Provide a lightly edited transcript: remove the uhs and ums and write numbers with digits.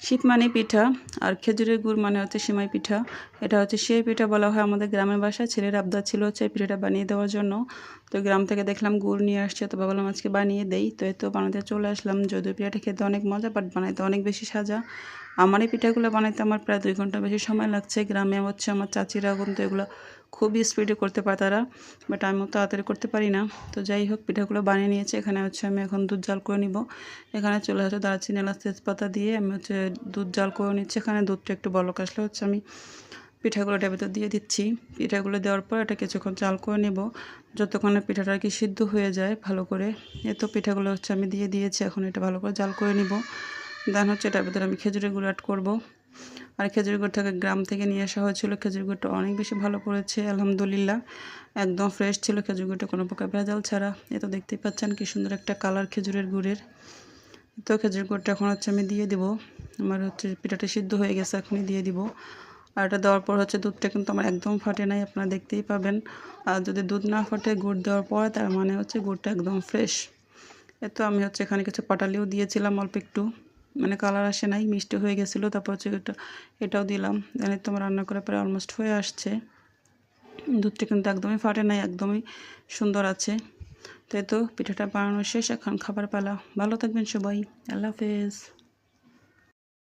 শীত মানে পিঠা আর খেজুরের গুড় মানে হচ্ছে সেমাই পিঠা। এটা হচ্ছে সেই পিঠা বলা হয় আমাদের গ্রামের বাসায়। ছেলের আবদার ছিল হচ্ছে এই পিঠাটা বানিয়ে দেওয়ার জন্য। তো গ্রাম থেকে দেখলাম গুড় নিয়ে আসছে, তো ভাবলাম আজকে বানিয়ে দেই। তো এই তো বানাতে চলে আসলাম। যদিও পিঠাটা খেতে অনেক মজা, বাট বানাইতে অনেক বেশি সাজা। আমার এই পিঠাগুলো বানাইতে আমার প্রায় 2 ঘন্টা বেশি সময় লাগছে। গ্রামে হচ্ছে আমার চাচিরা কিন্তু এগুলো খুবই স্পিডে করতে পারে তারা, বাট আমি তাড়াতাড়ি করতে পারি না। তো যাই হোক, পিঠাগুলো বানিয়ে নিয়েছি। এখানে হচ্ছে আমি এখন দুধ জাল করে নিব। এখানে চলে আসছে দারচিনি, এলাচ, তেজপাতা দিয়ে আমি হচ্ছে দুধ জাল করে নিচ্ছি। এখানে দুধটা একটু বলক আসলে হচ্ছে আমি পিঠাগুলো এটার ভিতর দিয়ে দিচ্ছি। পিঠাগুলো দেওয়ার পর এটা কিছুক্ষণ জাল করে নেব, যতক্ষণে পিঠাটা আর কি সিদ্ধ হয়ে যায় ভালো করে। এ তো পিঠাগুলো হচ্ছে আমি দিয়ে দিয়েছি। এখন এটা ভালো করে জাল করে নিব। দেন হচ্ছে এটার ভিতরে আমি খেজুরের গুড় অ্যাড করব। আর খেজুর গুড়টাকে গ্রাম থেকে নিয়ে আসা হয়েছিল। খেজুর গুড়টা অনেক বেশি ভালো পড়েছে আলহামদুলিল্লাহ। একদম ফ্রেশ ছিল খেজুর গুড়টা, কোনো প্রকার ভেজাল ছাড়া। এ তো দেখতেই পাচ্ছেন কি সুন্দর একটা কালার খেজুরের গুড়ের। তো খেজুর গুড়টা এখন হচ্ছে আমি দিয়ে দিব। আমার হচ্ছে পিঠাটা সিদ্ধ হয়ে গেছে, এখনই দিয়ে দিব। আর এটা দেওয়ার পর হচ্ছে দুধটা কিন্তু আমার একদম ফাটে নাই, আপনারা দেখতেই পাবেন। আর যদি দুধ না ফাটে গুড় দেওয়ার পর, তার মানে হচ্ছে গুড়টা একদম ফ্রেশ। এতো আমি হচ্ছে এখানে কিছু পাটালিও দিয়েছিলাম অল্প একটু, মানে কালার আসে নাই, মিষ্টি হয়ে গেছিলো। তারপর হচ্ছে এটাও দিলাম। জানি তো আমার রান্না করা প্রায় অলমোস্ট হয়ে আসছে। দুধটা কিন্তু একদমই ফাটে নাই, একদমই সুন্দর আছে। তাই তো পিঠাটা বানানো শেষ, এখন খাবার পালা। ভালো থাকবেন সবাই, আল্লাহ হাফেজ।